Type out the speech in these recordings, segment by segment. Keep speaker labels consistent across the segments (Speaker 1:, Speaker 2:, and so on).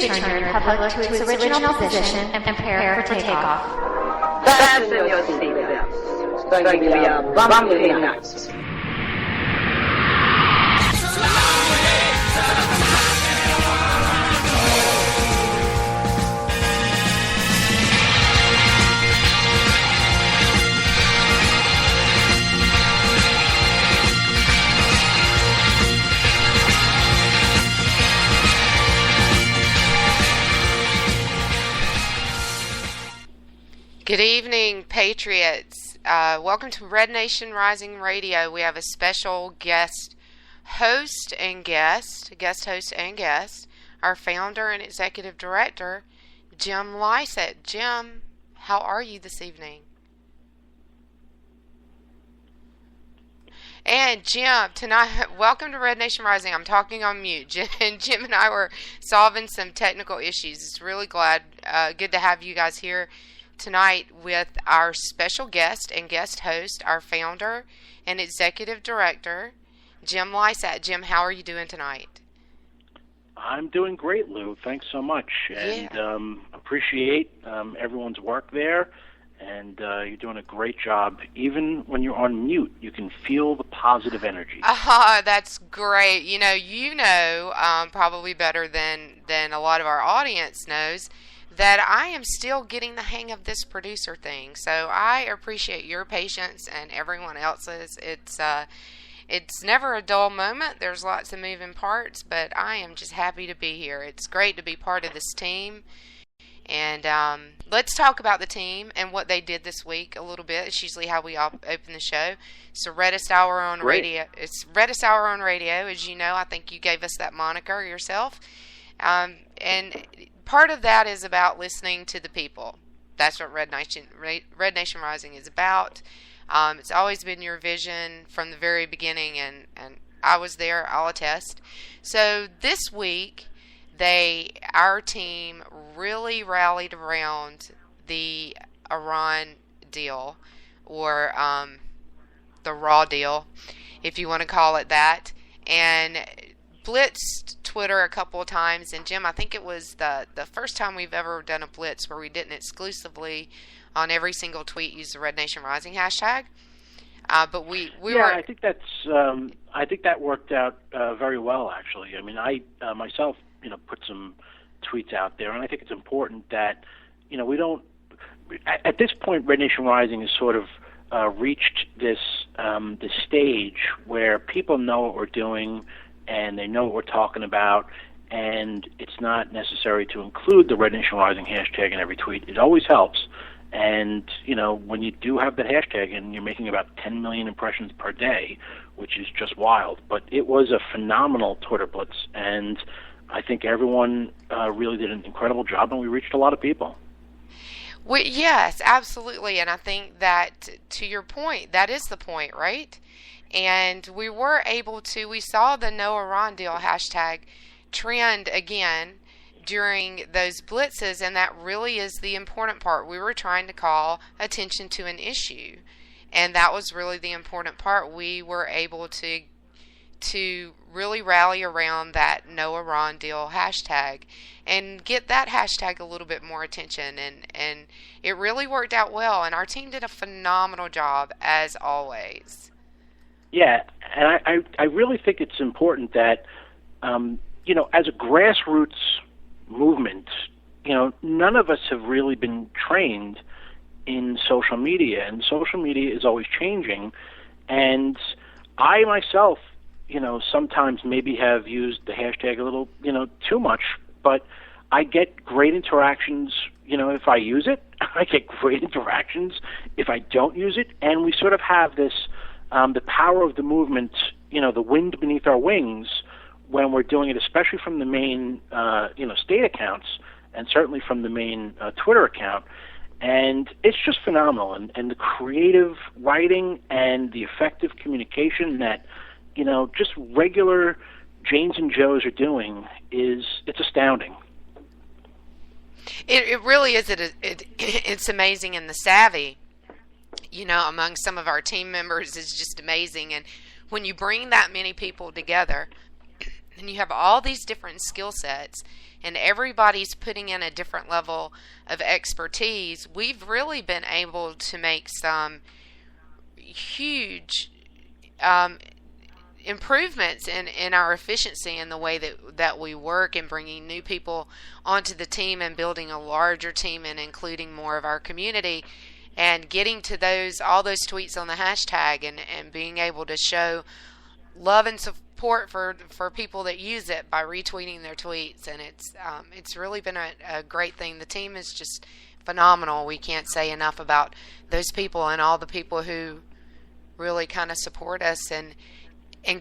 Speaker 1: return your Republic to its original position and prepare for takeoff.
Speaker 2: Fasten your seatbelts. It's going to be a bumpy night.
Speaker 3: Good evening, Patriots. Welcome to Red Nation Rising Radio. We have a special guest host, our founder and executive director, Jim Lysett. Jim, how are you this evening? And Jim, tonight, welcome to Red Nation Rising. I'm talking on mute. Jim and I were solving some technical issues. It's really good to have you guys here tonight with our special guest and guest host, our founder and executive director, Jim Lysett. Jim, how are you doing tonight?
Speaker 4: I'm doing great, Lou. Thanks so much. And appreciate everyone's work there. And you're doing a great job. Even when you're on mute, you can feel the positive energy.
Speaker 3: That's great. You know, probably better than a lot of our audience knows, that I am still getting the hang of this producer thing. So I appreciate your patience and everyone else's. It's never a dull moment. There's lots of moving parts, but I am just happy to be here. It's great to be part of this team. And let's talk about the team and what they did this week a little bit. It's usually how we open the show. It's the Reddest Hour on Radio. It's Reddest Hour on Radio, as you know. I think you gave us that moniker yourself. And part of that is about listening to the people. That's what Red Nation Rising is about. It's always been your vision from the very beginning, and I was there, I'll attest. So this week, our team really rallied around the Iran deal, or the raw deal, if you want to call it that, and blitzed Twitter a couple of times. And Jim, I think it was the first time we've ever done a blitz where we didn't exclusively on every single tweet use the Red Nation Rising hashtag. But we were.
Speaker 4: I think I think that worked out very well, actually. I mean, I myself, put some tweets out there, and I think it's important that we don't. At this point, Red Nation Rising has sort of reached this stage where people know what we're doing, and they know what we're talking about, and it's not necessary to include the Red Nation Rising hashtag in every tweet. It always helps. And, when you do have that hashtag and you're making about 10 million impressions per day, which is just wild. But it was a phenomenal Twitter blitz, and I think everyone really did an incredible job, and we reached a lot of people.
Speaker 3: Well, yes, absolutely. And I think that, to your point, that is the point, right? And we were able to, we saw the No Iran Deal hashtag trend again during those blitzes, and that really is the important part. We were trying to call attention to an issue, and that was really the important part. We were able to really rally around that No Iran Deal hashtag and get that hashtag a little bit more attention, and it really worked out well, and our team did a phenomenal job, as always.
Speaker 4: Yeah, and I really think it's important that, as a grassroots movement, none of us have really been trained in social media, and social media is always changing. And I myself, sometimes maybe have used the hashtag a little, too much, but I get great interactions, if I use it. I get great interactions if I don't use it, and we sort of have this, the power of the movement, the wind beneath our wings when we're doing it, especially from the main, state accounts, and certainly from the main Twitter account. And it's just phenomenal. And the creative writing and the effective communication that, just regular Janes and Joes are doing it's astounding.
Speaker 3: It really is. It's amazing, and the savvy, among some of our team members is just amazing. And when you bring that many people together, and you have all these different skill sets, and everybody's putting in a different level of expertise, we've really been able to make some huge improvements in our efficiency in the way that we work, and bringing new people onto the team and building a larger team and including more of our community, and getting to all those tweets on the hashtag, and being able to show love and support for people that use it by retweeting their tweets. And it's really been a great thing. The team is just phenomenal. We can't say enough about those people and all the people who really kind of support us and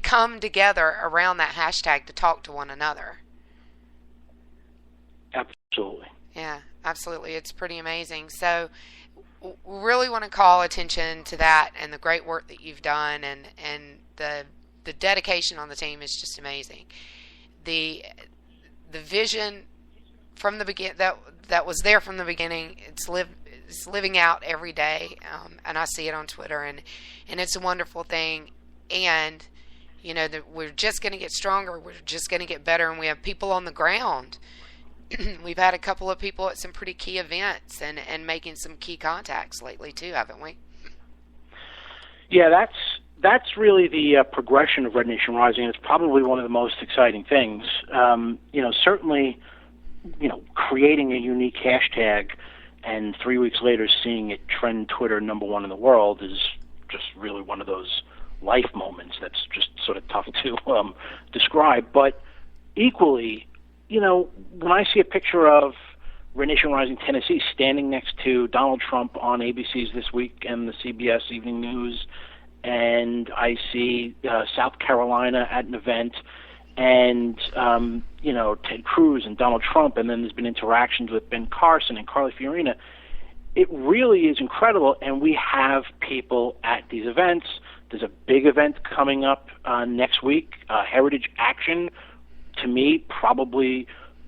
Speaker 3: come together around that hashtag to talk to one another.
Speaker 4: Absolutely.
Speaker 3: Yeah, absolutely. It's pretty amazing. So we really want to call attention to that and the great work that you've done, and the dedication on the team is just amazing. The vision from the that was there from the beginning, it's living out every day, and I see it on Twitter, and it's a wonderful thing. And that we're just going to get stronger, we're just going to get better, and we have people on the ground. We've had a couple of people at some pretty key events and making some key contacts lately too, haven't we?
Speaker 4: Yeah, that's really the progression of Red Nation Rising. It's probably one of the most exciting things. Certainly, creating a unique hashtag and 3 weeks later seeing it trend Twitter #1 in the world is just really one of those life moments that's just sort of tough to describe. But equally, when I see a picture of Red Nation Rising Tennessee standing next to Donald Trump on ABC's This Week and the CBS Evening News, and I see South Carolina at an event, and Ted Cruz and Donald Trump, and then there's been interactions with Ben Carson and Carly Fiorina, it really is incredible. And we have people at these events. There's a big event coming up next week, Heritage Action. To me, probably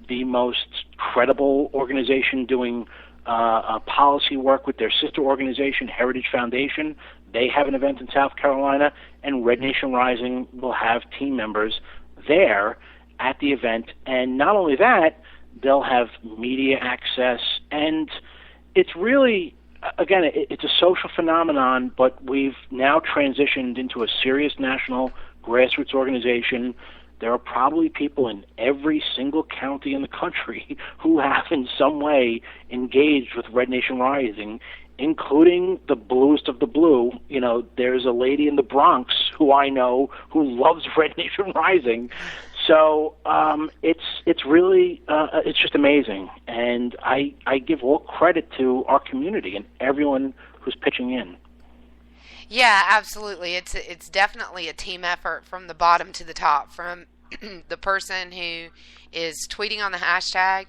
Speaker 4: the most credible organization doing policy work with their sister organization, Heritage Foundation. They have an event in South Carolina, and Red Nation Rising will have team members there at the event. And not only that, they'll have media access, and it's really, again, it's a social phenomenon, but we've now transitioned into a serious national grassroots organization. There are probably people in every single county in the country who have in some way engaged with Red Nation Rising, including the bluest of the blue. There's a lady in the Bronx who I know who loves Red Nation Rising. So it's really it's just amazing, and I give all credit to our community and everyone who's pitching in.
Speaker 3: Yeah, absolutely. It's definitely a team effort from the bottom to the top, from the person who is tweeting on the hashtag,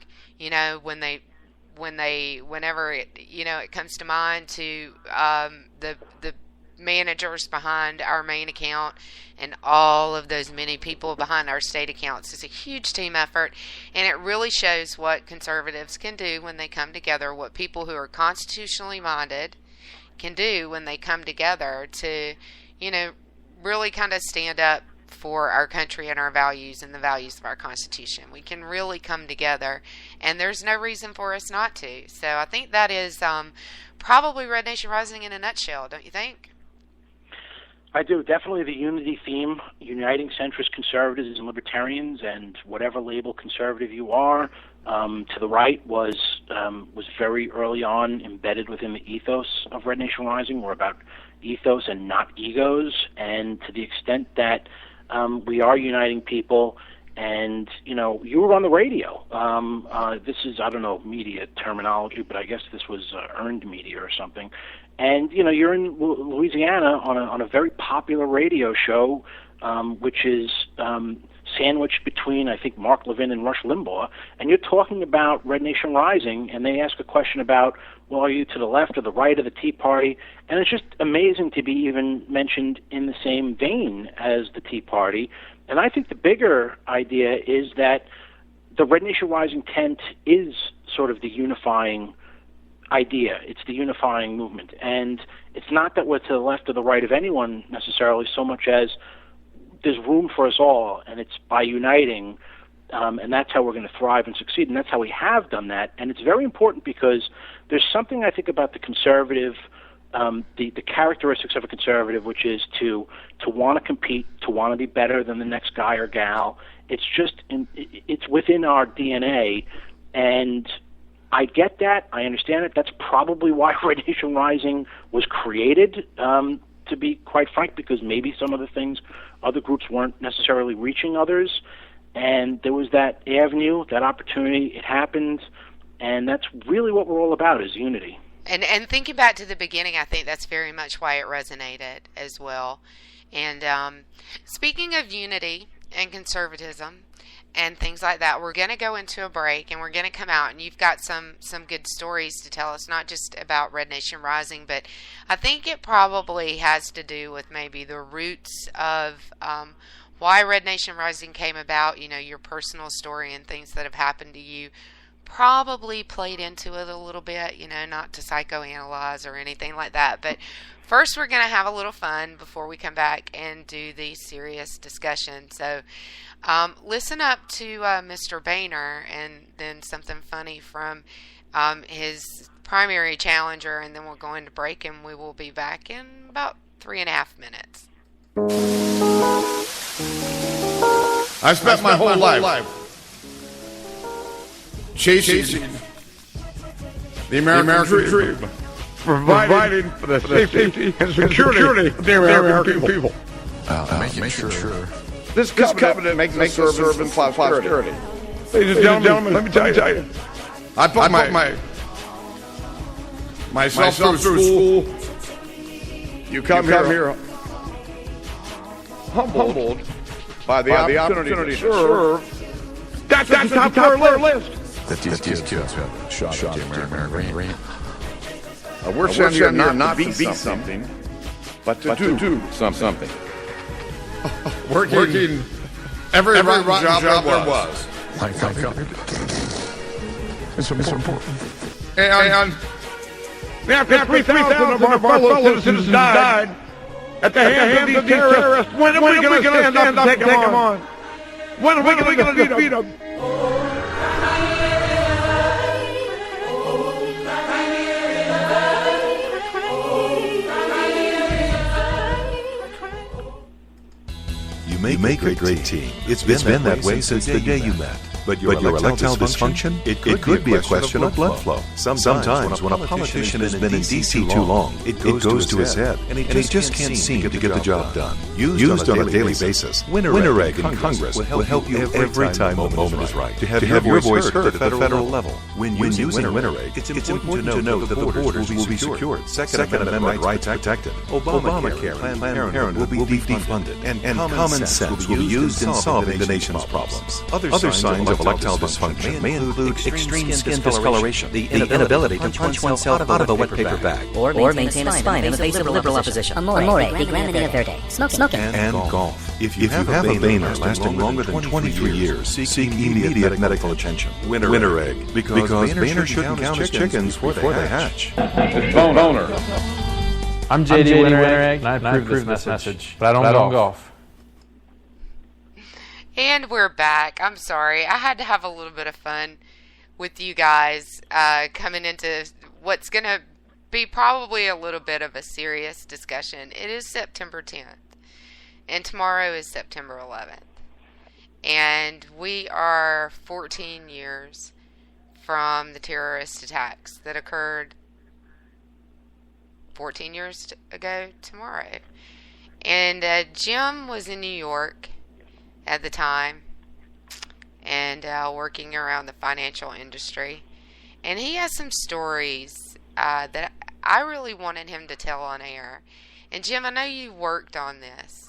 Speaker 3: whenever it comes to mind, to the managers behind our main account and all of those many people behind our state accounts. It's a huge team effort, and it really shows what conservatives can do when they come together, what people who are constitutionally minded can do when they come together to, really kind of stand up for our country and our values and the values of our Constitution. We can really come together, and there's no reason for us not to. So I think that is probably Red Nation Rising in a nutshell, don't you think?
Speaker 4: I do. Definitely the unity theme, uniting centrist conservatives and libertarians, and whatever label conservative you are, to the right was very early on embedded within the ethos of Red Nation Rising. We're about ethos and not egos, and to the extent that we are uniting people. And, you were on the radio. This is, I don't know, media terminology, but I guess this was earned media or something. And, you're in Louisiana on a very popular radio show, which is sandwiched between, I think, Mark Levin and Rush Limbaugh. And you're talking about Red Nation Rising, and they ask a question about, well, are you to the left or the right of the Tea Party? And it's just amazing to be even mentioned in the same vein as the Tea Party. And I think the bigger idea is that the Red Nation Rising tent is sort of the unifying idea. It's the unifying movement. And it's not that we're to the left or the right of anyone necessarily, so much as there's room for us all, and it's by uniting, and that's how we're going to thrive and succeed, and that's how we have done that. And it's very important because there's something I think about the conservative, the characteristics of a conservative, which is to want to compete, to want to be better than the next guy or gal. It's just it's within our DNA, and I get that. I understand it. That's probably why Red Nation Rising was created, to be quite frank, because maybe some of the things other groups weren't necessarily reaching others. And there was that avenue, that opportunity. It happened, and that's really what we're all about, is unity.
Speaker 3: And thinking back to the beginning, I think that's very much why it resonated as well. And speaking of unity and conservatism and things like that, we're going to go into a break, and we're going to come out, and you've got some good stories to tell us, not just about Red Nation Rising, but I think it probably has to do with maybe the roots of why Red Nation Rising came about, your personal story and things that have happened to you probably played into it a little bit, not to psychoanalyze or anything like that. But first, we're going to have a little fun before we come back and do the serious discussion. So listen up to Mr. Boehner, and then something funny from his primary challenger, and then we'll go into break, and we will be back in about 3.5 minutes.
Speaker 5: I spent my whole life chasing the American dream, providing for the safety and security of the American people.
Speaker 6: Making sure.
Speaker 5: This covenant makes us serve in prosperity. Ladies and gentlemen, let me tell you, I put myself through school. You come here humbled by the opportunity to serve. That's the top of our list.
Speaker 6: That these kids have shot at the American dream.
Speaker 5: We're sent here not to be something, but to do something. Working every rotten job there was.
Speaker 6: It's important.
Speaker 5: And after 3,000 of our fellow citizens died at the hands of these terrorists, when are we going to stand up and take them on? When are we going to defeat them?
Speaker 7: You make a great team. It's been that way since the day you met. But your erectile dysfunction? It could be a question of blood flow. Sometimes when a politician has been in D.C. too long, it goes to his head, and he just can't seem to get the job done. Used on a daily basis, Winter Egg in Congress will help you every time a moment is right. To have your voice heard at the federal level. When using Winter Egg, it's important to note that the borders will be secured. Second Amendment rights protected. Obamacare and Planned Parenthood will be defunded. And common sense will be used in solving the nation's problems. Other signs of erectile dysfunction may include extreme skin discoloration, the inability to punch oneself out of a wet paper bag,
Speaker 8: or maintain a spine in the face of liberal opposition. Amore, the Gramina Verde. Smoking.
Speaker 7: And golf. If you have a Boehner lasting longer than 23 years, seek immediate medical attention. Winter Egg, because Boehner shouldn't count his chickens before they hatch.
Speaker 5: It's Boehner.
Speaker 9: I'm JD Winter Egg, and I approve this message, but I don't golf.
Speaker 3: And we're back. I'm sorry. I had to have a little bit of fun with you guys coming into what's going to be probably a little bit of a serious discussion. It is September 10th, and tomorrow is September 11th. And we are 14 years from the terrorist attacks that occurred 14 years ago tomorrow. And Jim was in New York at the time, and working around the financial industry, and he has some stories that I really wanted him to tell on air. And Jim, I know you worked on this,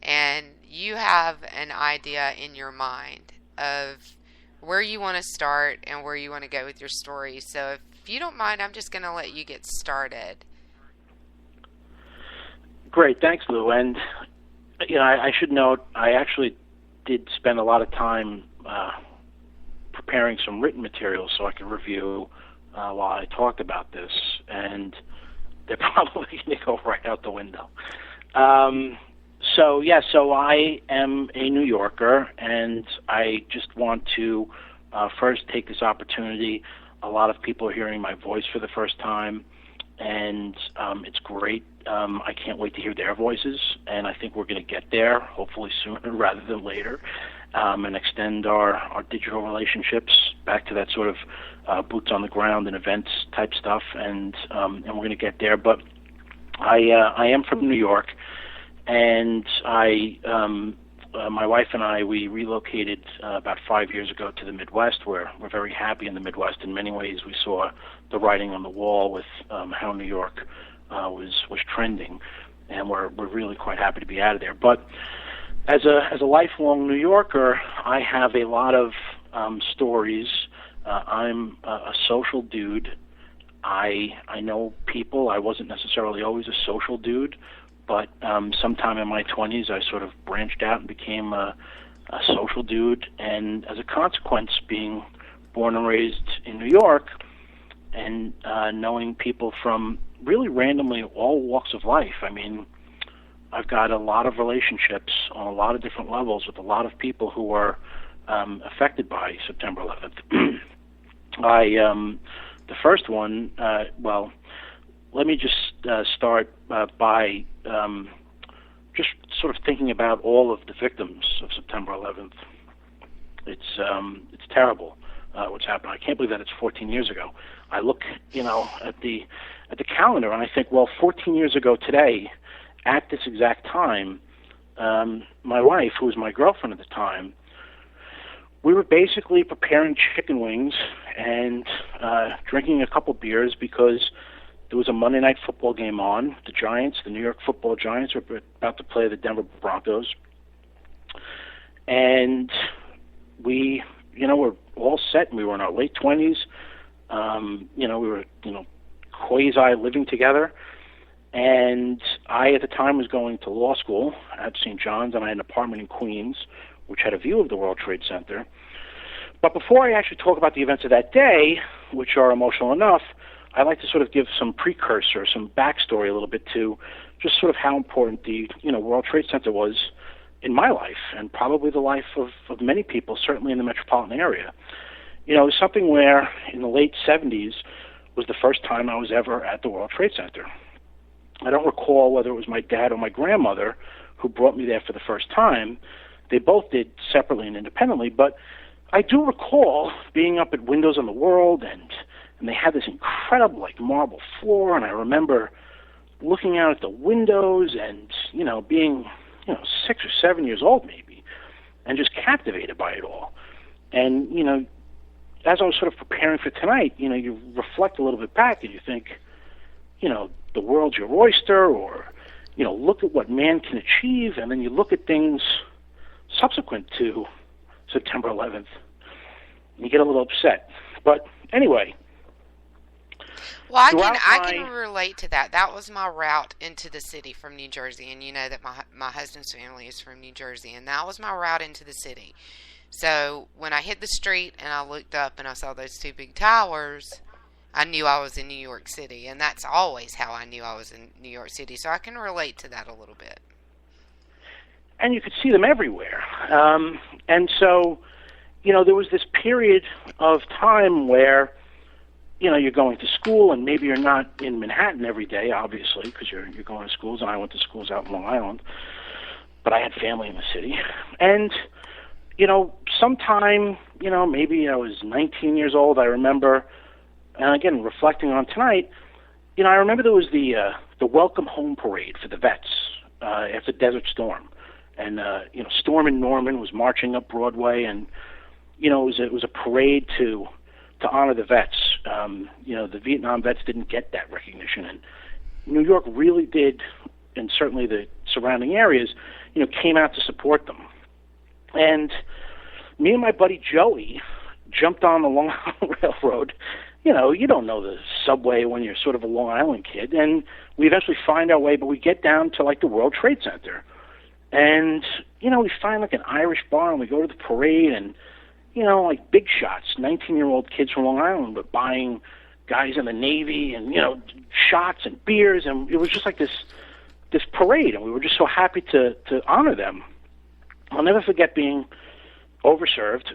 Speaker 3: and you have an idea in your mind of where you want to start and where you want to go with your story. So if you don't mind, I'm just going to let you get started.
Speaker 4: Great, thanks, Lou. And I should note, I actually did spend a lot of time preparing some written materials so I could review while I talked about this, and they're probably going to go right out the window. So I am a New Yorker, and I just want to first take this opportunity. A lot of people are hearing my voice for the first time, and it's great. I can't wait to hear their voices, and I think we're going to get there, hopefully sooner rather than later, and extend our digital relationships back to that sort of boots on the ground and events type stuff, and we're going to get there. But I am from New York, and my wife and I, we relocated about 5 years ago to the Midwest, where we're very happy in the Midwest. In many ways, we saw the writing on the wall with how New York was trending, and we're really quite happy to be out of there. But as a lifelong New Yorker, I have a lot of stories. I'm a social dude. I know people. I wasn't necessarily always a social dude, but sometime in my 20s, I sort of branched out and became a social dude. And as a consequence, being born and raised in New York and knowing people from really randomly all walks of life, I mean, I've got a lot of relationships on a lot of different levels with a lot of people who are affected by September 11th. The first one, let me just start by just sort of thinking about all of the victims of September 11th. It's terrible what's happened. I can't believe that it's 14 years ago. I look, at the calendar and I think, well, 14 years ago today, at this exact time, my wife, who was my girlfriend at the time, we were basically preparing chicken wings and drinking a couple beers because there was a Monday night football game on. The Giants, the New York Football Giants, were about to play the Denver Broncos. And we, were all set, and we were in our late 20s. We were, quasi living together. And I, at the time, was going to law school at St. John's, and I had an apartment in Queens, which had a view of the World Trade Center. But before I actually talk about the events of that day, which are emotional enough, I'd like to sort of give some precursor, some backstory a little bit to just sort of how important the World Trade Center was in my life and probably the life of many people, certainly in the metropolitan area. It was something where in the late 70s was the first time I was ever at the World Trade Center. I don't recall whether it was my dad or my grandmother who brought me there for the first time. They both did separately and independently, but I do recall being up at Windows on the World, and they had this incredible marble floor, and I remember looking out at the windows and being 6 or 7 years old maybe, and just captivated by it all. And as I was sort of preparing for tonight, you reflect a little bit back and you think, the world's your oyster, or look at what man can achieve, and then you look at things subsequent to September 11th, and you get a little upset. But anyway.
Speaker 3: Well, I can relate to that. That was my route into the city from New Jersey, and you know that my husband's family is from New Jersey, and that was my route into the city. So when I hit the street and I looked up and I saw those two big towers, I knew I was in New York City, and that's always how I knew I was in New York City. So I can relate to that a little bit.
Speaker 4: And you could see them everywhere. And so, there was this period of time where, you're going to school, and maybe you're not in Manhattan every day, obviously, because you're going to schools, and I went to schools out in Long Island, but I had family in the city. And, sometime, maybe I was 19 years old, I remember, and again, reflecting on tonight, I remember there was the welcome home parade for the vets after Desert Storm. And, Storm and Norman was marching up Broadway, and, it was a parade to honor the vets. The Vietnam vets didn't get that recognition, and New York really did, and certainly the surrounding areas, came out to support them. And me and my buddy Joey jumped on the Long Island Railroad. You don't know the subway when you're sort of a Long Island kid, and we eventually find our way, but we get down to the World Trade Center. And, we find an Irish bar, and we go to the parade, and, big shots, 19-year-old kids from Long Island were buying guys in the Navy and, shots and beers, and it was just this this parade, and we were just so happy to honor them. I'll never forget being overserved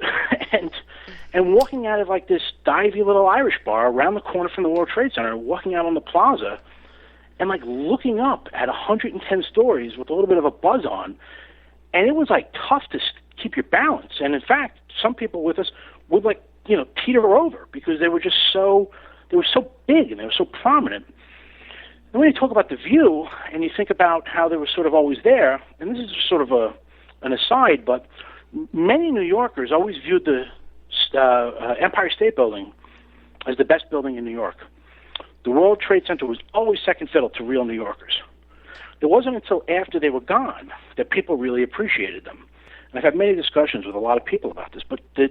Speaker 4: and walking out of like this divey little Irish bar around the corner from the World Trade Center, walking out on the plaza, and like looking up at 110 stories with a little bit of a buzz on, and it was like tough to keep your balance. And in fact, some people with us would like teeter over because they were so big and they were so prominent. And when you talk about the view and you think about how they were sort of always there, and this is sort of an aside, but many New Yorkers always viewed the Empire State Building as the best building in New York. The World Trade Center was always second fiddle to real New Yorkers. It wasn't until after they were gone that people really appreciated them. And I've had many discussions with a lot of people about this, but the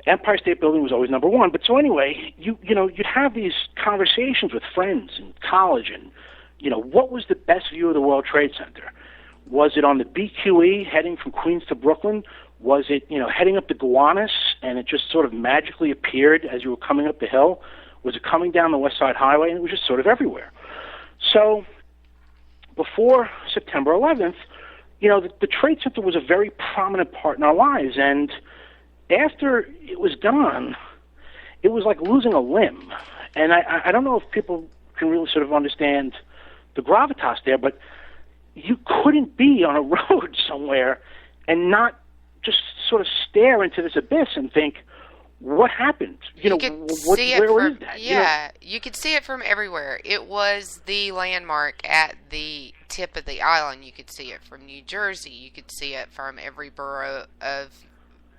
Speaker 4: Empire State Building was always number one. But so anyway, you'd have these conversations with friends in college, and what was the best view of the World Trade Center? Was it on the BQE heading from Queens to Brooklyn? Was it heading up the Gowanus and it just sort of magically appeared as you were coming up the hill? Was it coming down the West Side Highway? And it was just sort of everywhere. So before September 11th, the Trade Center was a very prominent part in our lives, and after it was gone, it was like losing a limb. And I don't know if people can really sort of understand the gravitas there, but you couldn't be on a road somewhere and not just sort of stare into this abyss and think, what happened?
Speaker 3: Where is that? Yeah, you could see it from everywhere. It was the landmark at the tip of the island. You could see it from New Jersey. You could see it from every borough of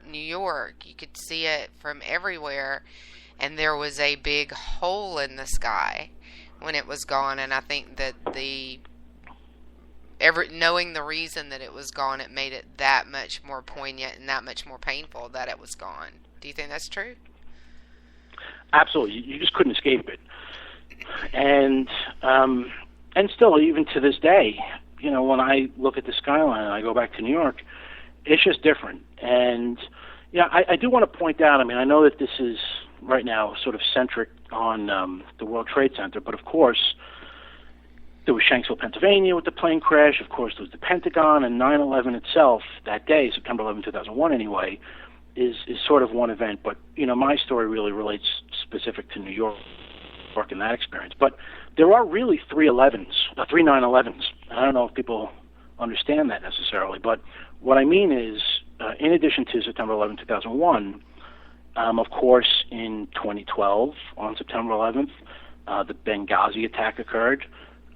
Speaker 3: New York. You could see it from everywhere. And there was a big hole in the sky when it was gone. And I think that knowing the reason that it was gone, it made it that much more poignant and that much more painful that it was gone. Do you think that's true?
Speaker 4: Absolutely. You just couldn't escape it. And still, even to this day, when I look at the skyline and I go back to New York, it's just different. And I do want to point out, I know that this is right now sort of centric on the World Trade Center, but of course, there was Shanksville, Pennsylvania with the plane crash. Of course, there was the Pentagon, and 9/11 itself that day, September 11, 2001 anyway, is sort of one event. But, my story really relates specific to New York and that experience. But there are really three 9/11s. I don't know if people understand that necessarily, but what I mean is, in addition to September 11, 2001, of course, in 2012, on September 11th, the Benghazi attack occurred.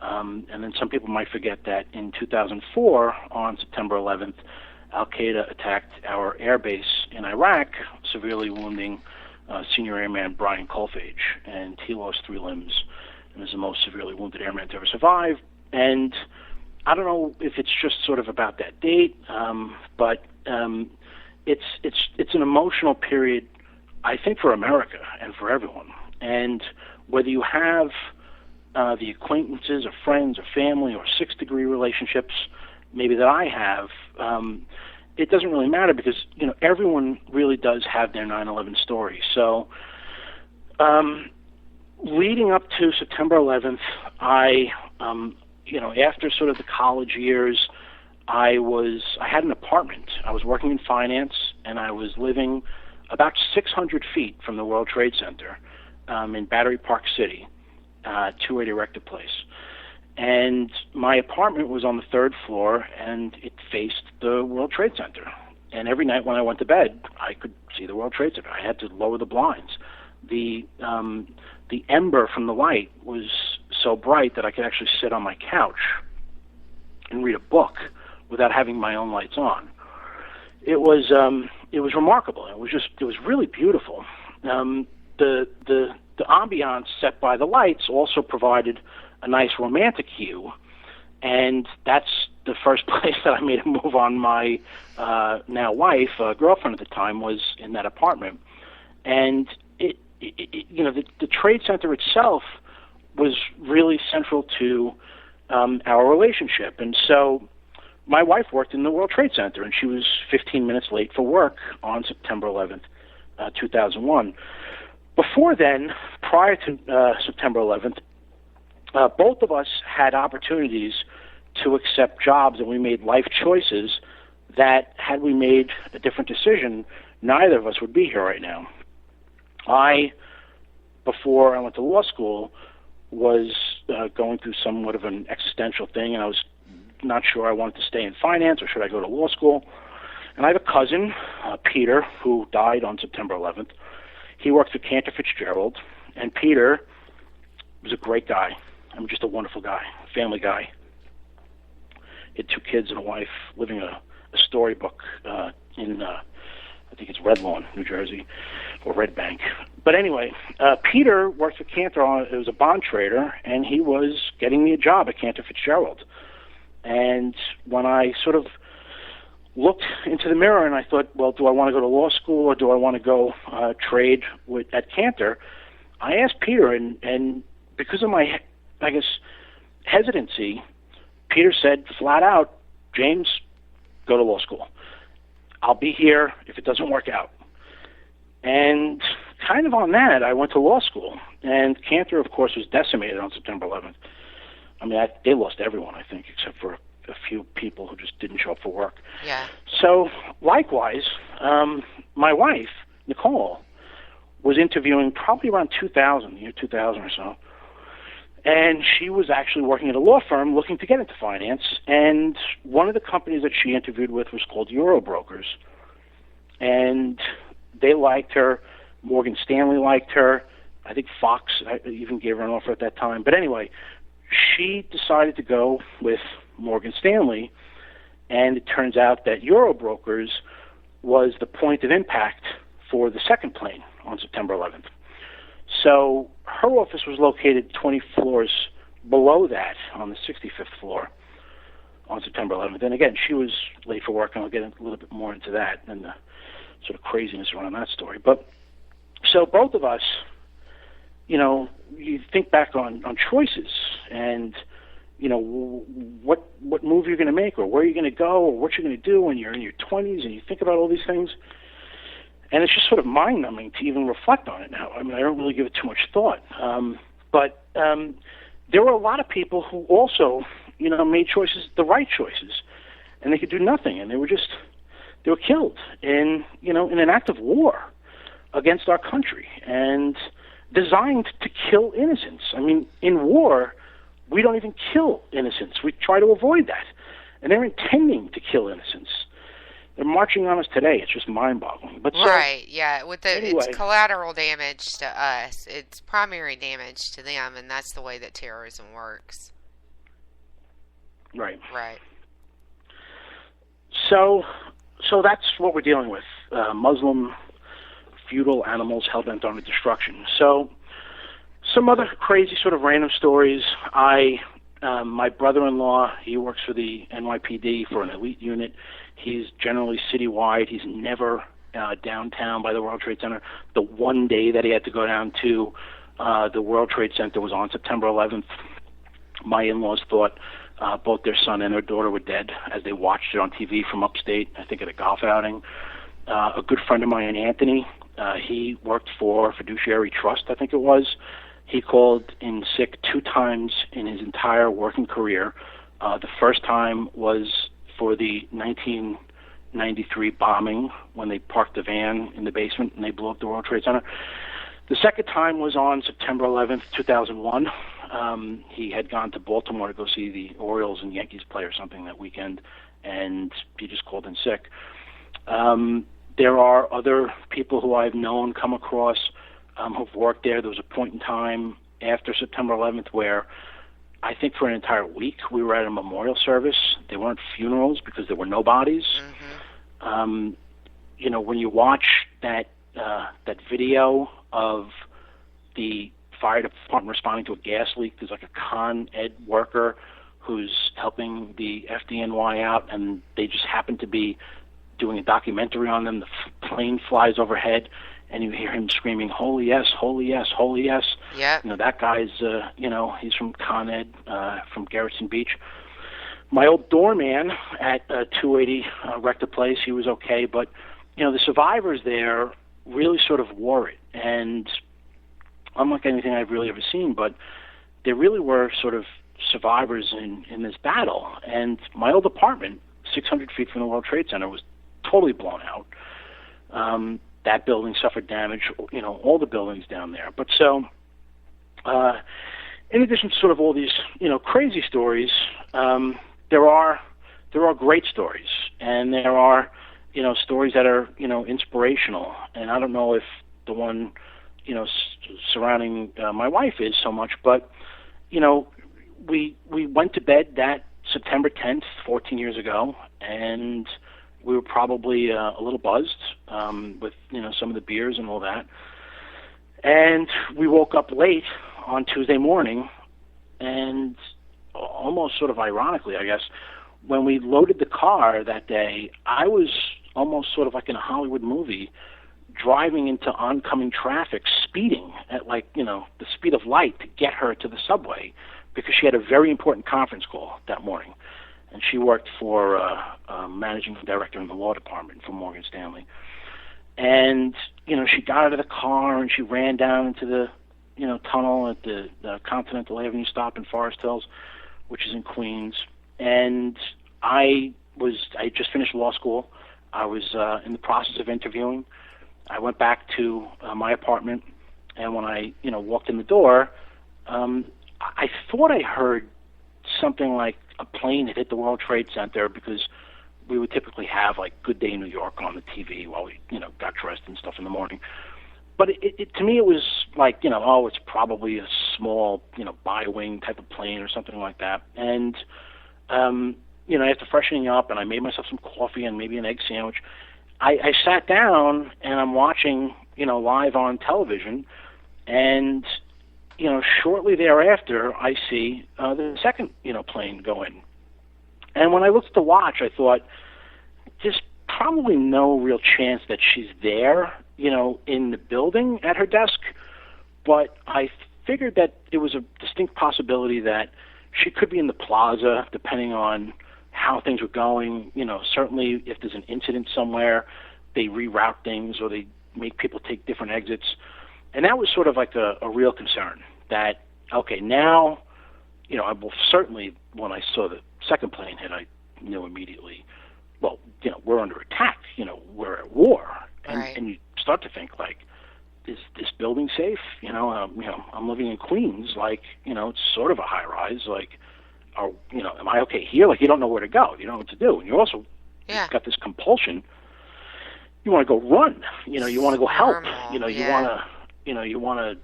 Speaker 4: And then some people might forget that in 2004, on September 11th, Al-Qaeda attacked our air base in Iraq, severely wounding Senior Airman Brian Colfage, and he lost 3 limbs and is the most severely wounded airman to ever survive. And I don't know if it's just sort of about that date, but it's an emotional period, I think, for America and for everyone. And whether you have the acquaintances or friends or family or 6-degree relationships maybe that I have, it doesn't really matter because, everyone really does have their 9/11 story. So leading up to September 11th, I after sort of the college years, I had an apartment. I was working in finance, and I was living about 600 feet from the World Trade Center in Battery Park City, 280 Rector Place. And my apartment was on the 3rd floor, and it faced the World Trade Center. And every night when I went to bed, I could see the World Trade Center. I had to lower the blinds. The ember from the light was so bright that I could actually sit on my couch and read a book without having my own lights on. It was remarkable. It was really beautiful. The ambiance set by the lights also provided a nice romantic hue, and that's the first place that I made a move on my now wife, girlfriend at the time, was in that apartment. And the Trade Center itself was really central to our relationship. And so my wife worked in the World Trade Center, and she was 15 minutes late for work on September 11th, 2001. Before then, prior to September 11th, both of us had opportunities to accept jobs, and we made life choices that, had we made a different decision, neither of us would be here right now. Before I went to law school, was going through somewhat of an existential thing, and I was not sure I wanted to stay in finance or should I go to law school. And I have a cousin, Peter, who died on September 11th. He worked for Cantor Fitzgerald, and Peter was a great guy. Just a wonderful guy, family guy. He had 2 kids and a wife, living a storybook in, I think it's Red Lawn, New Jersey, or Red Bank. But anyway, Peter worked for Cantor. It was a bond trader, and he was getting me a job at Cantor Fitzgerald. And when I sort of looked into the mirror and I thought, well, do I want to go to law school or do I want to go trade at Cantor? I asked Peter, and because of my, I guess, hesitancy, Peter said flat out, James, go to law school. I'll be here if it doesn't work out. And kind of on that, I went to law school. And Cantor, of course, was decimated on September 11th. They lost everyone, I think, except for a few people who just didn't show up for work.
Speaker 3: Yeah.
Speaker 4: So, likewise, my wife, Nicole, was interviewing probably around 2000 or so. And she was actually working at a law firm looking to get into finance. And one of the companies that she interviewed with was called Euro Brokers. And they liked her. Morgan Stanley liked her. I think Fox even gave her an offer at that time. But anyway, she decided to go with Morgan Stanley. And it turns out that Euro Brokers was the point of impact for the second plane on September 11th. So her office was located 20 floors below that on the 65th floor on September 11th. And again, she was late for work, and I'll get a little bit more into that and the sort of craziness around that story. But so both of us, you think back on choices and, what move you're going to make or where you're going to go or what you're going to do when you're in your 20s, and you think about all these things. And it's just sort of mind-numbing to even reflect on it now. I don't really give it too much thought. But there were a lot of people who also, made choices, the right choices, and they could do nothing, and they were killed in an act of war against our country and designed to kill innocents. In war, we don't even kill innocents. We try to avoid that. And they're intending to kill innocents. They're marching on us today. It's just mind-boggling. But
Speaker 3: right, yeah.
Speaker 4: Anyway.
Speaker 3: It's collateral damage to us. It's primary damage to them, and that's the way that terrorism works.
Speaker 4: Right.
Speaker 3: Right.
Speaker 4: So that's what we're dealing with. Muslim, feudal animals hell-bent on destruction. So some other crazy sort of random stories. My brother-in-law, he works for the NYPD for an elite unit. He's generally citywide. He's never downtown by the World Trade Center. The one day that he had to go down to the World Trade Center was on September 11th. My in-laws thought both their son and their daughter were dead as they watched it on TV from upstate, I think at a golf outing. A good friend of mine, Anthony, he worked for Fiduciary Trust, I think it was. He called in sick 2 times in his entire working career. The first time was for the 1993 bombing when they parked the van in the basement and they blew up the World Trade Center. The second time was on September 11th, 2001. He had gone to Baltimore to go see the Orioles and Yankees play or something that weekend, and he just called in sick. There are other people who I've known, come across, who've worked there. There was a point in time after September 11th where I think for an entire week we were at a memorial service. They weren't funerals because there were no bodies. Mm-hmm. When you watch that video of the fire department responding to a gas leak, there's like a Con Ed worker who's helping the FDNY out, and they just happen to be doing a documentary on them. The plane flies overhead, and you hear him screaming, "Holy yes, holy yes, holy yes."
Speaker 3: Yeah.
Speaker 4: That guy's, he's from Con Ed, from Garrison Beach. My old doorman at 280 Rector Place, he was okay, but, the survivors there really sort of wore it. And unlike anything I've really ever seen, but there really were sort of survivors in this battle. And my old apartment, 600 feet from the World Trade Center, was totally blown out. That building suffered damage, all the buildings down there. But so, in addition to sort of all these, crazy stories, there are great stories, and there are, stories that are, inspirational. And I don't know if the one, surrounding my wife is so much, but, we went to bed that September 10th, 14 years ago, and we were probably a little buzzed with, some of the beers and all that. And we woke up late on Tuesday morning, and almost sort of ironically, I guess, when we loaded the car that day, I was almost sort of like in a Hollywood movie, driving into oncoming traffic, speeding at the speed of light to get her to the subway, because she had a very important conference call that morning. And she worked for managing director in the law department for Morgan Stanley. And, she got out of the car and she ran down into the, tunnel at the Continental Avenue stop in Forest Hills, which is in Queens. And I just finished law school. I was in the process of interviewing. I went back to my apartment, and when I, walked in the door, I thought I heard something like a plane had hit the World Trade Center, because we would typically have Good Day New York on the TV while we, got dressed and stuff in the morning. But to me, it was like, it's probably a small, bi-wing type of plane or something like that. And, after freshening up, and I made myself some coffee and maybe an egg sandwich, I sat down and I'm watching, live on television, and, shortly thereafter, I see the second, plane go in. And when I looked at the watch, I thought, there's probably no real chance that she's there, in the building at her desk. But I figured that it was a distinct possibility that she could be in the plaza, depending on how things were going. Certainly if there's an incident somewhere, they reroute things or they make people take different exits. And that was sort of like a real concern that, okay, now, certainly when I saw the second plane hit, I knew immediately, well, we're under attack, we're at war. And,
Speaker 3: right.
Speaker 4: And you start to think, is this building safe? I'm living in Queens, it's sort of a high rise, am I okay here? You don't know where to go, you don't know what to do. And you also you've got this compulsion. You want to go run, you want to go help, you want to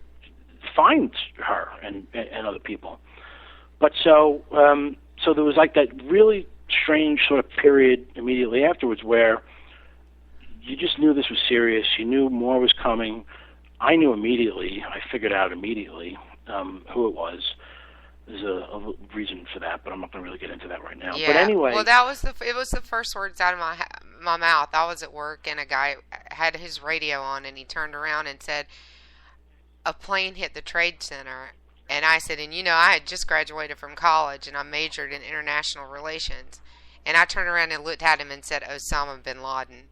Speaker 4: find her and other people. But so there was that really strange sort of period immediately afterwards where you just knew this was serious. You knew more was coming. I knew immediately. I figured out immediately who it was. There's a reason for that, but I'm not going to really get into that right now.
Speaker 3: Yeah.
Speaker 4: But anyway,
Speaker 3: well, it was the first words out of my mouth. I was at work, and a guy had his radio on, and he turned around and said, "A plane hit the Trade Center." And I said, and I had just graduated from college, and I majored in international relations. And I turned around and looked at him and said, Osama bin Laden.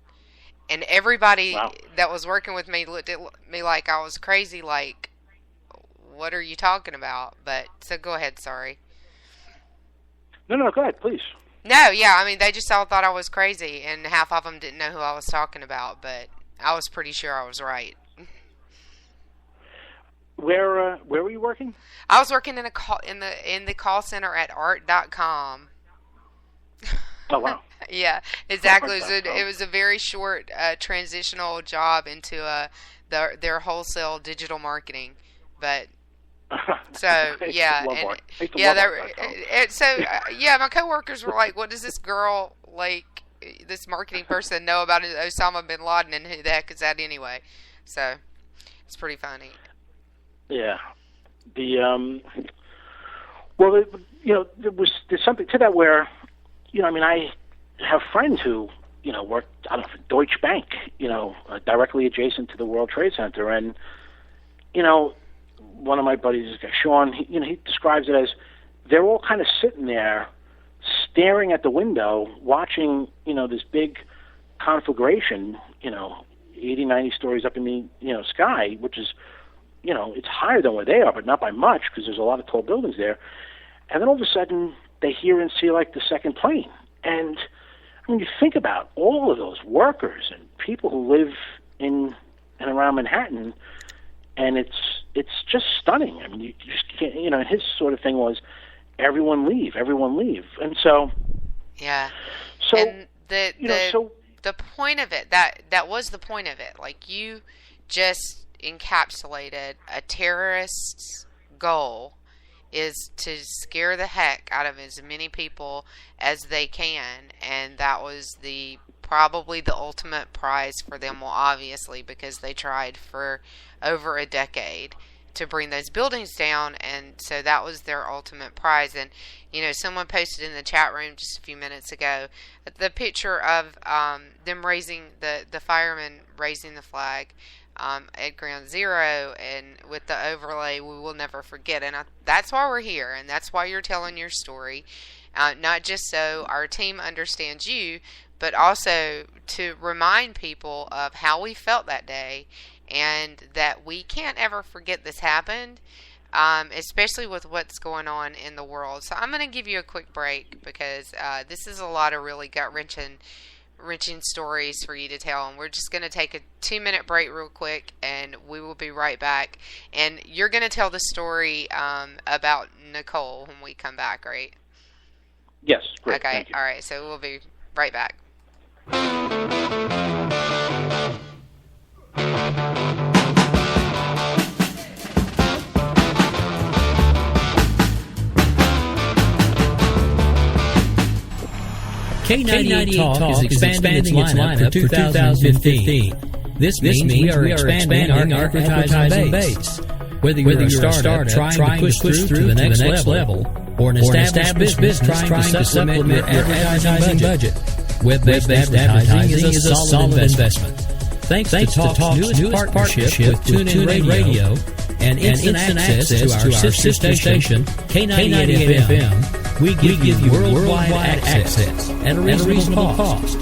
Speaker 3: And everybody that was working with me looked at me like I was crazy, what are you talking about? But, so go ahead, sorry.
Speaker 4: No, go ahead, please.
Speaker 3: No, yeah, they just all thought I was crazy, and half of them didn't know who I was talking about, but I was pretty sure I was right.
Speaker 4: Where were you working?
Speaker 3: I was working in the call center at art.com.
Speaker 4: Oh, wow.
Speaker 3: Yeah, exactly. It was a very short transitional job into their wholesale digital marketing, but so yeah, my coworkers were like, "What does this girl this marketing person know about Osama bin Laden, and who the heck is that anyway?" So it's pretty funny.
Speaker 4: Yeah, there's something to that where, I have friends who, worked, for Deutsche Bank, directly adjacent to the World Trade Center, and, one of my buddies, Sean, he describes it as they're all kind of sitting there, staring at the window, watching, this big conflagration, 80, 90 stories up in the, sky, which is, it's higher than where they are, but not by much, because there's a lot of tall buildings there. And then all of a sudden, they hear and see like the second plane. And when you think about all of those workers and people who live in and around Manhattan, and it's just stunning. I mean, you just can't, and his sort of thing was, everyone leave. And so,
Speaker 3: yeah.
Speaker 4: So,
Speaker 3: and the point of it, that was the point of it. Like, you just encapsulated a terrorist's goal is to scare the heck out of as many people as they can, and that was probably the ultimate prize for them. Well, obviously, because they tried for over a decade to bring those buildings down, and so that was their ultimate prize. And someone posted in the chat room just a few minutes ago the picture of them raising the firemen raising the flag at Ground Zero, and with the overlay, "We will never forget." And that's why we're here, and that's why you're telling your story, not just so our team understands you, but also to remind people of how we felt that day, and that we can't ever forget this happened, especially with what's going on in the world. So I'm going to give you a quick break, because this is a lot of really gut-wrenching stories for you to tell, and we're just going to take a 2-minute break real quick, and we will be right back. And you're going to tell the story about Nicole when we come back, right?
Speaker 4: Yes, great.
Speaker 3: Okay, all right, so we'll be right back.
Speaker 10: K98 Talk is expanding its lineup for 2015. This means we are expanding our advertising base. Whether you're a startup trying to push through to the next level, or an established business trying to supplement your advertising budget, web-based advertising is a solid investment. Thanks to Talk's newest partnership with TuneIn Radio and instant access to our sister station, K98 FM, we give you worldwide access at a reasonable cost.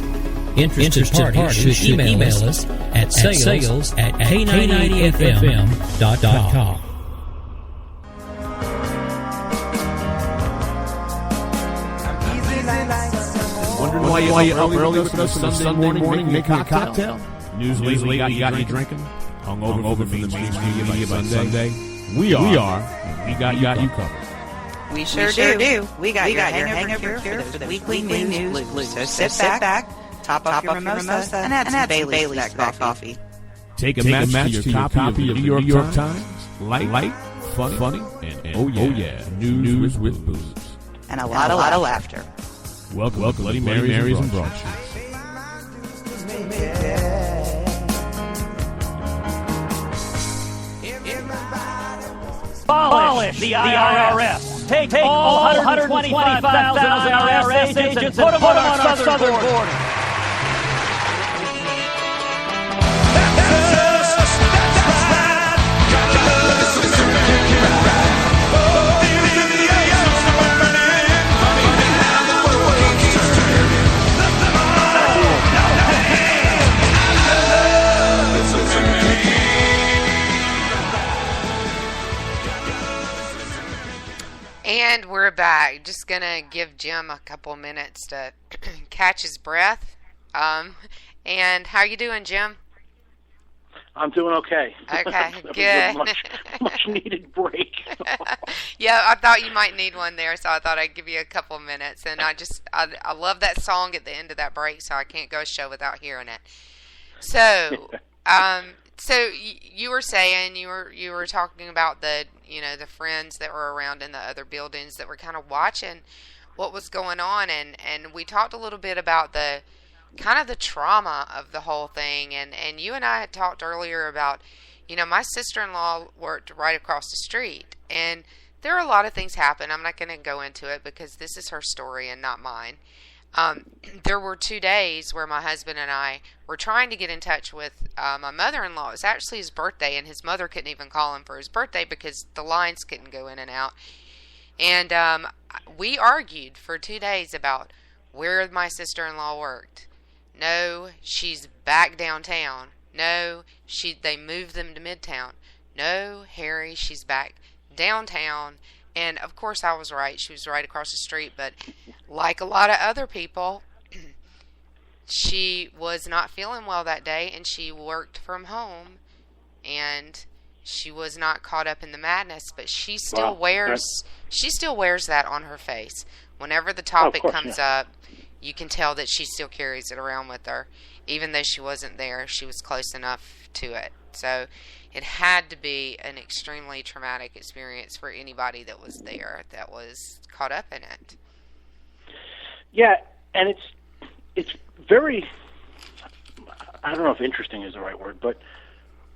Speaker 10: Interested parties should email us at sales@k90fm.com.
Speaker 5: Wondering why you're up early with us on Sunday morning making a cocktail? News we got you drinking? Hung over from the mainstream media by Sunday? We are. We got you covered.
Speaker 11: We sure do. We got your hangover cure for the weekly news blues. So sit back, top off your mimosa, and add some Bailey's to that coffee.
Speaker 5: Take a match to your copy of the New York Times. Light, funny, and oh yeah, news with booze.
Speaker 11: And a lot of laughter.
Speaker 5: Welcome, Bloody Marys and Broadsheets.
Speaker 12: Abolish the IRS. Take all 125,000 IRS agents and put them on our southern border.
Speaker 3: And we're back. Just gonna give Jim a couple minutes to catch his breath. And how you doing, Jim?
Speaker 4: I'm doing okay.
Speaker 3: Okay, good.
Speaker 4: That was a much needed break.
Speaker 3: Yeah, I thought you might need one there, so I thought I'd give you a couple minutes. And I love that song at the end of that break, so I can't go a show without hearing it. So, so you were saying you were talking about the friends that were around in the other buildings that were kind of watching what was going on, and we talked a little bit about the kind of the trauma of the whole thing, and you and I had talked earlier about, my sister-in-law worked right across the street, and there are a lot of things happen. I'm not going to go into it because this is her story and not mine. There were 2 days where my husband and I were trying to get in touch with my mother-in-law. It was actually his birthday, and his mother couldn't even call him for his birthday because the lines couldn't go in and out. And we argued for 2 days about where my sister-in-law worked. No, she's back downtown. No, they moved them to Midtown. No, Harry, she's back downtown, And, of course, I was right. She was right across the street. But like a lot of other people, she was not feeling well that day, and she worked from home. And she was not caught up in the madness, but she still wears that on her face. Whenever the topic comes up, you can tell that she still carries it around with her. Even though she wasn't there, she was close enough to it. So it had to be an extremely traumatic experience for anybody that was there, that was caught up in it.
Speaker 4: Yeah, and it's very, I don't know if interesting is the right word, but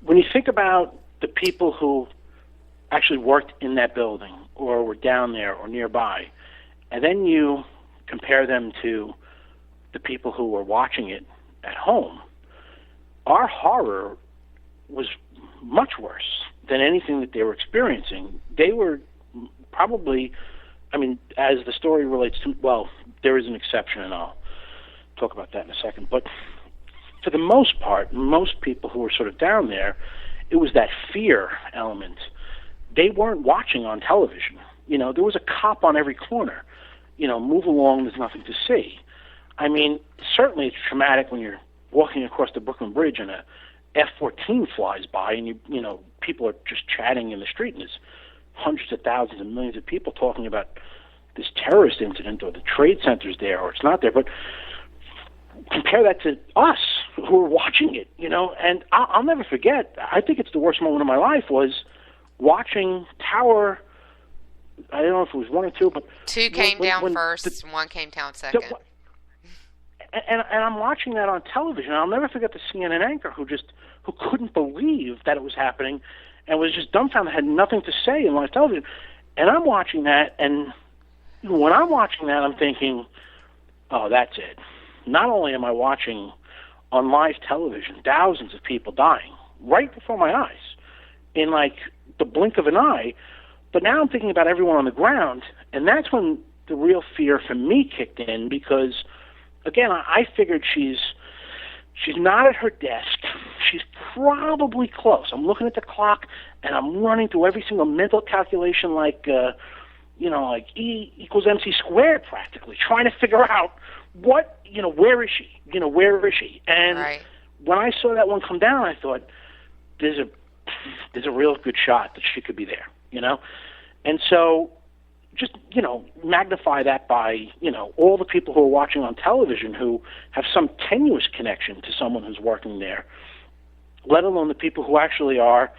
Speaker 4: when you think about the people who actually worked in that building or were down there or nearby, and then you compare them to the people who were watching it at home, our horror was much worse than anything that they were experiencing. They were probably, I mean, as the story relates to, well, there is an exception, and I'll talk about that in a second, but for the most part, most people who were sort of down there, it was that fear element. They weren't watching on television. You know, there was a cop on every corner. You know, move along, there's nothing to see. I mean, certainly it's traumatic when you're walking across the Brooklyn Bridge and a F-14 flies by and, you know, people are just chatting in the street and there's hundreds of thousands and millions of people talking about this terrorist incident or the trade center's there or it's not there. But compare that to us who were watching it, you know, and I'll never forget, I think it's the worst moment of my life was watching Tower, I don't know if it was one or two, but...
Speaker 3: Two came down first, one came down second.
Speaker 4: And I'm watching that on television. I'll never forget the CNN anchor who couldn't believe that it was happening and was just dumbfounded, had nothing to say in live television. And I'm watching that, and when I'm watching that, I'm thinking, oh, that's it. Not only am I watching on live television thousands of people dying right before my eyes in like the blink of an eye, but now I'm thinking about everyone on the ground, and that's when the real fear for me kicked in because, again, I figured she's not at her desk. She's probably close. I'm looking at the clock, and I'm running through every single mental calculation like E equals MC squared practically, trying to figure out where is she? Where is she? And when I saw that one come down, I thought, there's a real good shot that she could be there, you know? And so just, magnify that by, all the people who are watching on television who have some tenuous connection to someone who's working there, let alone the people who actually are,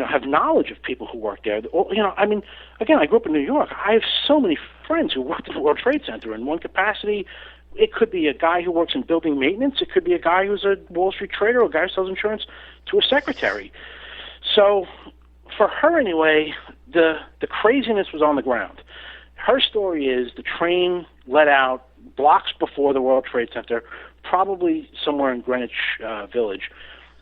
Speaker 4: have knowledge of people who work there. I mean, again, I grew up in New York. I have so many friends who worked at the World Trade Center in one capacity. It could be a guy who works in building maintenance. It could be a guy who's a Wall Street trader or a guy who sells insurance to a secretary. So for her anyway, the craziness was on the ground. Her story is the train let out blocks before the World Trade Center, probably somewhere in Greenwich Village,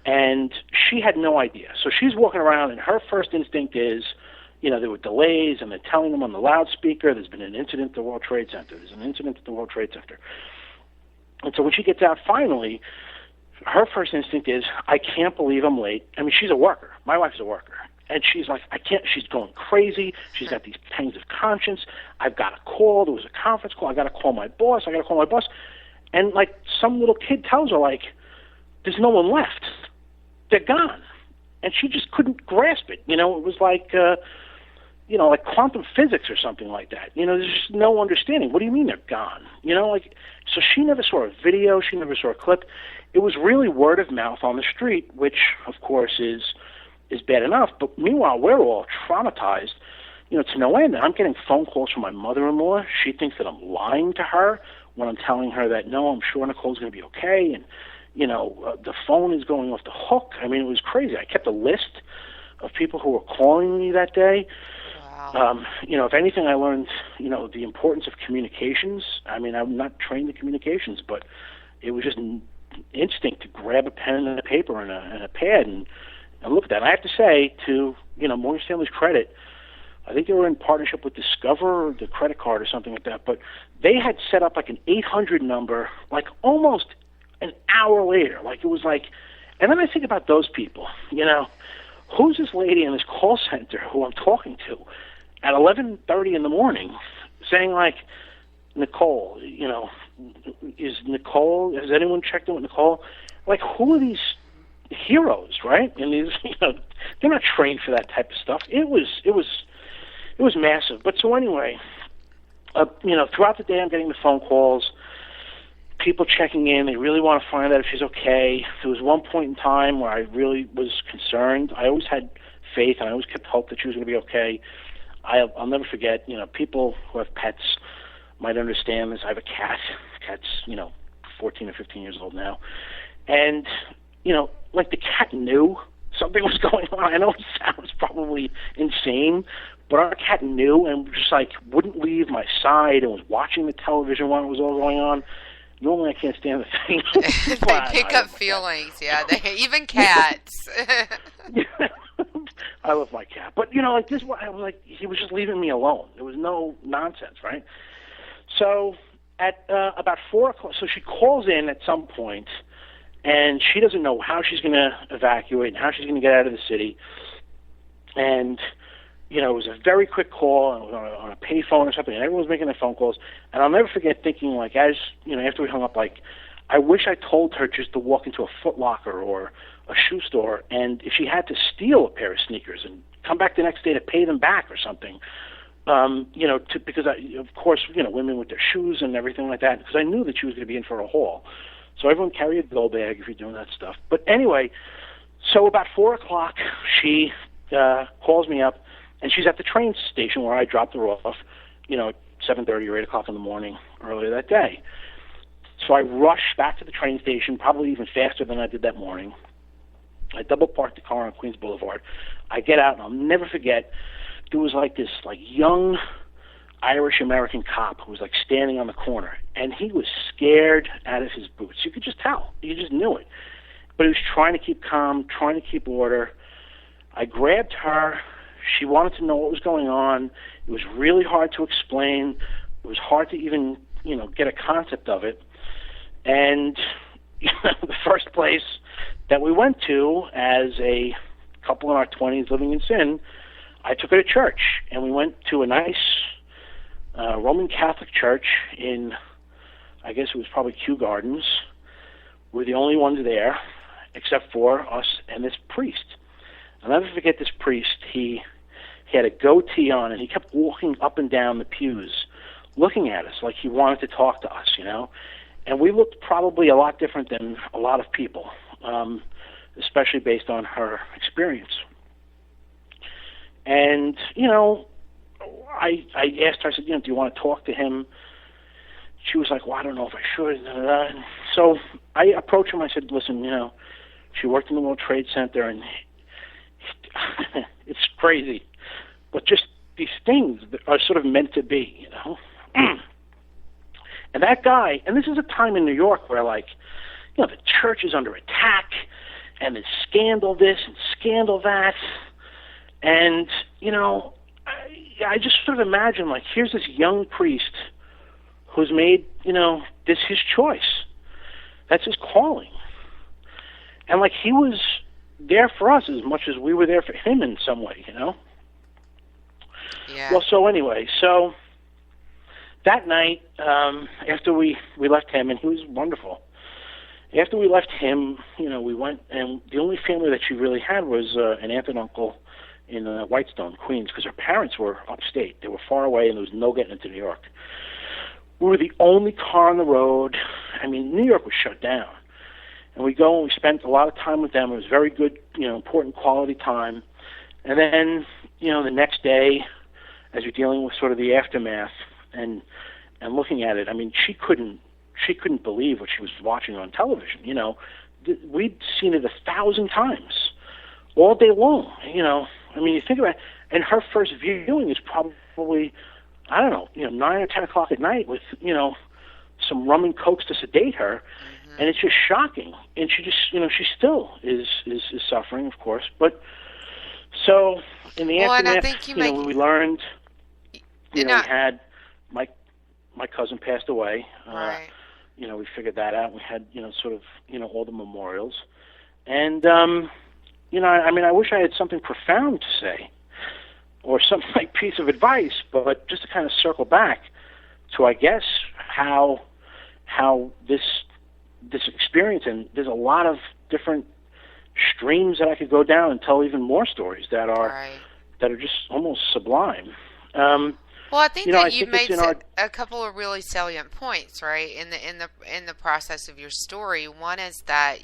Speaker 4: and she had no idea. So she's walking around, and her first instinct is, there were delays, and they're telling them on the loudspeaker, there's been an incident at the World Trade Center. There's an incident at the World Trade Center. And so when she gets out finally, her first instinct is, I can't believe I'm late. I mean, she's a worker. My wife's a worker. And she's like, she's going crazy. She's got these pangs of conscience. I've got a call. There was a conference call. I got to call my boss. And like some little kid tells her, like, there's no one left. They're gone. And she just couldn't grasp it. It was like, like quantum physics or something like that. There's just no understanding. What do you mean they're gone? So she never saw a video. She never saw a clip. It was really word of mouth on the street, which, of course, is bad enough. But meanwhile, we're all traumatized, to no end. And I'm getting phone calls from my mother-in-law. She thinks that I'm lying to her when I'm telling her that, no, I'm sure Nicole's going to be okay. And, the phone is going off the hook. I mean, it was crazy. I kept a list of people who were calling me that day. Wow. If anything, I learned, the importance of communications. I mean, I'm not trained in communications, but it was just instinct to grab a pen and a paper and a pad and look at that. And I have to say, to, Morgan Stanley's credit, I think they were in partnership with Discover or the credit card or something like that, but they had set up like an 800 number, like almost an hour later. Like it was like, and then I think about those people, who's this lady in this call center who I'm talking to? at 11:30 in the morning, saying like, Nicole, has anyone checked in with Nicole? Like, who are these heroes, right? And these, they're not trained for that type of stuff. It was massive. But so anyway, throughout the day I'm getting the phone calls, people checking in. They really want to find out if she's okay. There was one point in time where I really was concerned. I always had faith, and I always kept hope that she was going to be okay. I'll never forget, people who have pets might understand this. I have a cat. Cat's, 14 or 15 years old now. And, like the cat knew something was going on. I know it sounds probably insane, but our cat knew and just wouldn't leave my side and was watching the television while it was all going on. Normally I can't stand the thing.
Speaker 3: They pick up feelings, yeah. Even cats.
Speaker 4: I love my cat. But, this I was like, he was just leaving me alone. There was no nonsense, right? So at about 4 o'clock, so she calls in at some point, and she doesn't know how she's going to evacuate and how she's going to get out of the city. And, it was a very quick call on a pay phone or something, and everyone was making their phone calls. And I'll never forget thinking, after we hung up, I wish I told her just to walk into a Foot Locker or a shoe store, and if she had to steal a pair of sneakers and come back the next day to pay them back or something, because of course, women with their shoes and everything like that, because I knew that she was going to be in for a haul. So everyone carry a go bag if you're doing that stuff. But anyway, so about 4 o'clock, she calls me up, and she's at the train station where I dropped her off, at 7:30 or 8 o'clock in the morning earlier that day. So I rushed back to the train station, probably even faster than I did that morning. I double parked the car on Queens Boulevard. I get out, and I'll never forget, there was this young Irish-American cop who was standing on the corner, and he was scared out of his boots. You could just tell. You just knew it. But he was trying to keep calm, trying to keep order. I grabbed her. She wanted to know what was going on. It was really hard to explain. It was hard to even, get a concept of it. And the first place that we went to as a couple in our 20s living in sin, I took her to church, and we went to a nice Roman Catholic church in, I guess it was probably Kew Gardens. We're the only ones there, except for us and this priest. I'll never forget this priest. He had a goatee on, and he kept walking up and down the pews, looking at us like he wanted to talk to us, And we looked probably a lot different than a lot of people, especially based on her experience. And, I asked her, I said, do you want to talk to him? She was like, well, I don't know if I should. So I approached him. I said, listen, she worked in the World Trade Center, and it's crazy. But just these things that are sort of meant to be, And that guy, and this is a time in New York where, the church is under attack, and there's scandal this and scandal that. And, I just sort of imagine, here's this young priest who's made, this his choice. That's his calling. And, he was there for us as much as we were there for him in some way,
Speaker 3: Yeah.
Speaker 4: Well, so anyway, that night, after we left him, and he was wonderful. After we left him, we went, and the only family that she really had was an aunt and uncle in Whitestone, Queens, because her parents were upstate. They were far away, and there was no getting into New York. We were the only car on the road. I mean, New York was shut down. And we go, and we spent a lot of time with them. It was very good, important quality time. And then, the next day, as you're dealing with sort of the aftermath and looking at it, I mean, she couldn't believe what she was watching on television. We'd seen it 1,000 times all day long. I mean, you think about it, and her first viewing is probably, I don't know, 9 or 10 o'clock at night with, some rum and cokes to sedate her, and it's just shocking. And she just, she still is suffering, of course. But so in the aftermath, we learned, we had my cousin passed away.
Speaker 3: Right.
Speaker 4: We figured that out. We had, sort of, all the memorials. And, I mean, I wish I had something profound to say. or some like piece of advice, but just to kind of circle back to, I guess, how this experience, and there's a lot of different streams that I could go down and tell even more stories that are just almost sublime.
Speaker 3: Well, I think that you've made
Speaker 4: a
Speaker 3: couple of really salient points, right, in the process of your story. One is that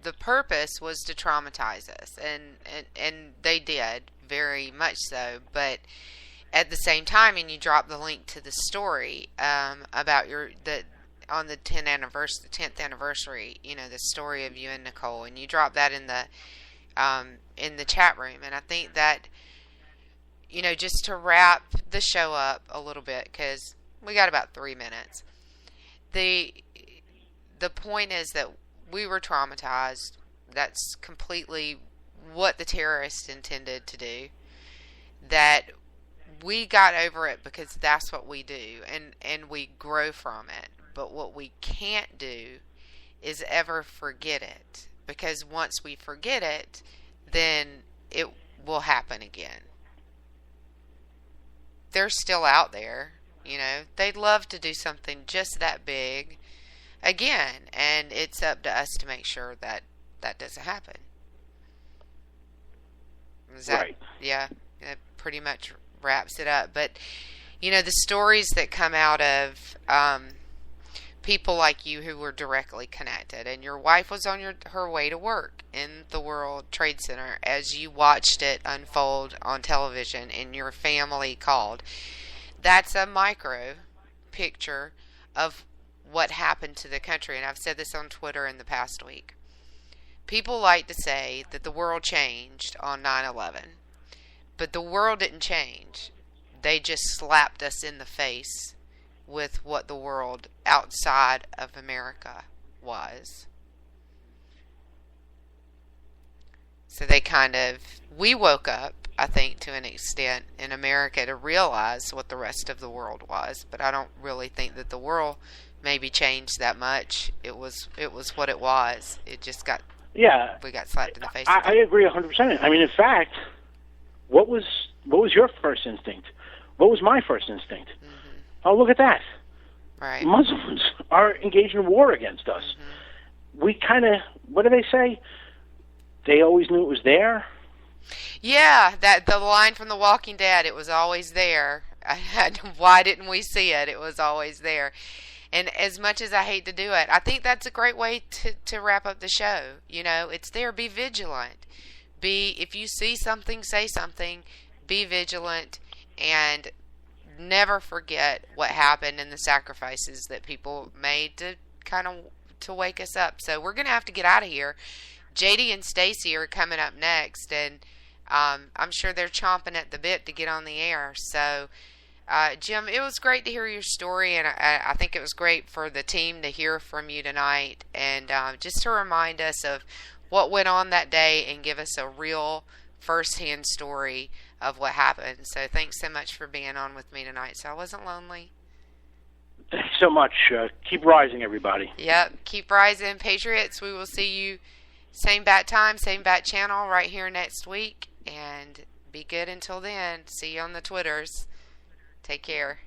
Speaker 3: the purpose was to traumatize us, and they did very much so. But at the same time, and you drop the link to the story about on the 10th anniversary, the story of you and Nicole, and you drop that in the chat room. And I think that, just to wrap the show up a little bit, because we got about 3 minutes. The point is that we were traumatized. That's completely what the terrorists intended to do. That we got over it because that's what we do, and we grow from it. But what we can't do is ever forget it, because once we forget it, then it will happen again. They're still out there, they'd love to do something just that big again, and it's up to us to make sure that that doesn't happen.
Speaker 4: Right.
Speaker 3: Yeah, that pretty much wraps it up. But, the stories that come out of people like you who were directly connected, and your wife was on her way to work in the World Trade Center as you watched it unfold on television and your family called. That's a micro picture of what happened to the country, and I've said this on Twitter in the past week. People like to say that the world changed on 9/11, but the world didn't change. They just slapped us in the face with what the world outside of America was. So we woke up, I think, to an extent in America to realize what the rest of the world was, but I don't really think that the world maybe changed that much. It was what it was. It just got, we got slapped in the face.
Speaker 4: I agree 100%. I mean, in fact, what was your first instinct? What was my first instinct? Mm-hmm. Oh, look at that.
Speaker 3: Right.
Speaker 4: Muslims are engaged in war against us. Mm-hmm. We kind of, what do they say? They always knew it was there.
Speaker 3: Yeah, the line from The Walking Dead, it was always there. Why didn't we see it? It was always there. And as much as I hate to do it, I think that's a great way to wrap up the show. It's there. Be vigilant. If you see something, say something. Be vigilant, and never forget what happened and the sacrifices that people made to wake us up. So we're going to have to get out of here. JD and Stacy are coming up next, and I'm sure they're chomping at the bit to get on the air. So, Jim, it was great to hear your story, and I think it was great for the team to hear from you tonight, and just to remind us of what went on that day and give us a real first-hand story of what happened. So thanks so much for being on with me tonight, so I wasn't lonely.
Speaker 4: Thanks so much. Keep rising, everybody.
Speaker 3: Yep, keep rising, Patriots. We will see you same bat time, same bat channel right here next week, and be good until then. See you on the Twitters. Take care.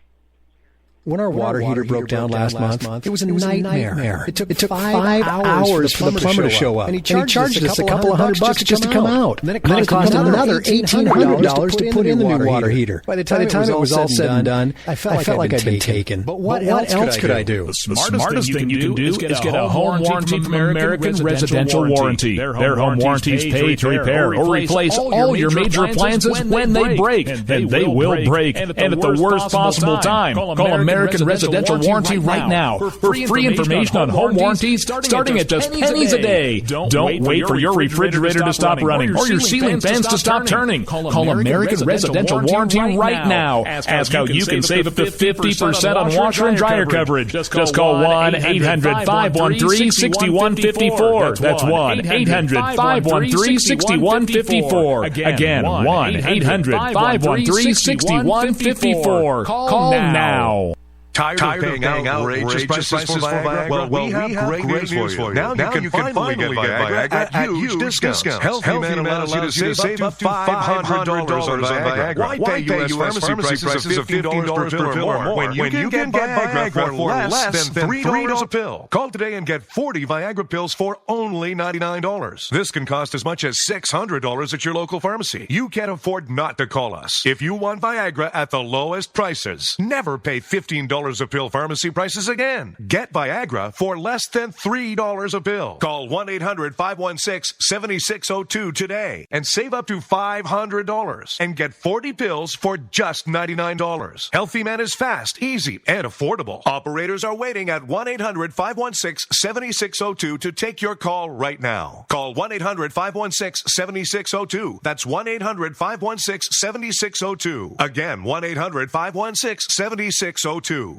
Speaker 13: When our water heater broke down last month, it was a nightmare. It took 5 hours for the plumber to show up. And he charged us a couple of $100 just to come out. And then it cost him another $1,800 to put in the new water heater. By the time it was all said and done, I felt like I'd been taken. But what else could I do?
Speaker 14: The smartest thing you can do is get a home warranty from American Residential Warranty. Their home warranties pay to repair or replace all your major appliances when they break. And they will break. And at the worst possible time. Call American Residential Warranty right now for free information on home warranties starting at just pennies a day. Don't wait for your refrigerator to stop running or your ceiling fans to stop turning. Call American Residential Warranty right now. Ask how you can save up to 50% on washer and dryer coverage. Just call 1-800-513-6154. That's 1-800-513-6154. Again, 1-800-513-6154. Call now.
Speaker 15: Tired of paying outrageous prices for Viagra? Well, we have great news for you. Now you can finally get Viagra at huge discounts. Healthy Man allows you to save up to $500 on Viagra. Why pay U.S. pharmacy prices of $15 per pill or more when you can get Viagra for less than $3 a pill? Call today and get 40 Viagra pills for only $99. This can cost as much as $600 at your local pharmacy. You can't afford not to call us. If you want Viagra at the lowest prices, never pay $15 a pill pharmacy prices again. Get Viagra for less than $3 a pill. Call 1-800-516-7602 today and save up to $500 and get 40 pills for just $99. Healthy Man is fast, easy, and affordable. Operators are waiting at 1-800-516-7602 to take your call right now. Call 1-800-516-7602. That's 1-800-516-7602. Again, 1-800-516-7602.